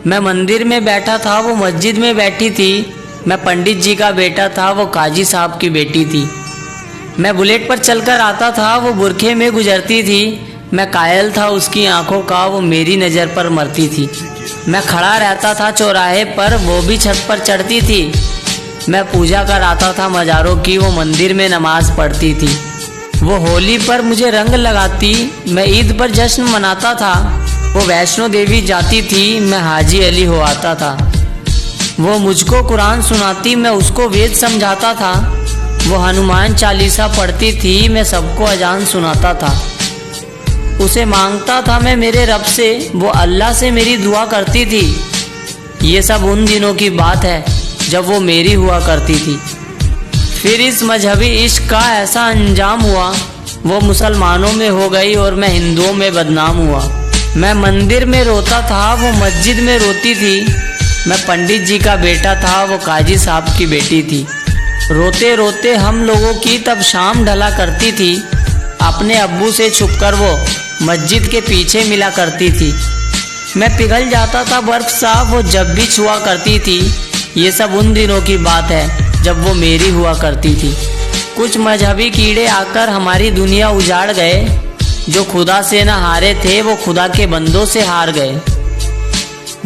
मैं मंदिर में बैठा था, वो मस्जिद में बैठी थी। मैं पंडित जी का बेटा था, वो काजी साहब की बेटी थी। मैं बुलेट पर चलकर आता था, वो बुरखे में गुजरती थी। मैं कायल था उसकी आंखों का, वो मेरी नज़र पर मरती थी। मैं खड़ा रहता था चौराहे पर, वो भी छत पर चढ़ती थी। मैं पूजा कर आता था मज़ारों की, वो मंदिर में नमाज़ पढ़ती थी। वो होली पर मुझे रंग लगाती, मैं ईद पर जश्न मनाता था। वो वैष्णो देवी जाती थी, मैं हाजी अली हो आता था। वो मुझको कुरान सुनाती, मैं उसको वेद समझाता था। वो हनुमान चालीसा पढ़ती थी, मैं सबको अजान सुनाता था। उसे मांगता था मैं मेरे रब से, वो अल्लाह से मेरी दुआ करती थी। ये सब उन दिनों की बात है जब वो मेरी हुआ करती थी। फिर इस मजहबी इश्क का ऐसा अंजाम हुआ, वो मुसलमानों में हो गई और मैं हिंदुओं में बदनाम हुआ। मैं मंदिर में रोता था, वो मस्जिद में रोती थी। मैं पंडित जी का बेटा था, वो काजी साहब की बेटी थी। रोते रोते हम लोगों की तब शाम ढला करती थी। अपने अब्बू से छुपकर वो मस्जिद के पीछे मिला करती थी। मैं पिघल जाता था बर्फ सा, वो जब भी छुआ करती थी। ये सब उन दिनों की बात है जब वो मेरी हुआ करती थी। कुछ मजहबी कीड़े आकर हमारी दुनिया उजाड़ गए। जो खुदा से न हारे थे, वो खुदा के बंदों से हार गए।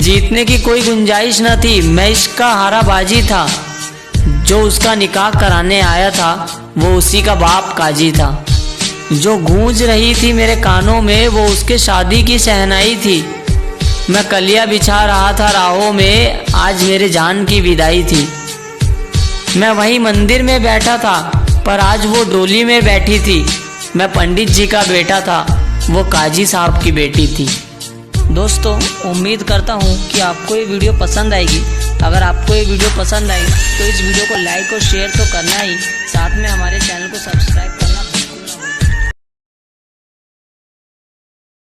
जीतने की कोई गुंजाइश न थी, मैं इश्क का हाराबाजी था। जो उसका निकाह कराने आया था, वो उसी का बाप काजी था। जो गूंज रही थी मेरे कानों में, वो उसके शादी की शहनाई थी। मैं कलिया बिछा रहा था राहों में, आज मेरे जान की विदाई थी। मैं वहीं मंदिर में बैठा था, पर आज वो डोली में बैठी थी। मैं पंडित जी का बेटा था, वो काजी साहब की बेटी थी। दोस्तों, उम्मीद करता हूँ कि आपको ये वीडियो पसंद आएगी। अगर आपको ये वीडियो पसंद आई तो इस वीडियो को लाइक और शेयर तो करना ही, साथ में हमारे चैनल को सब्सक्राइब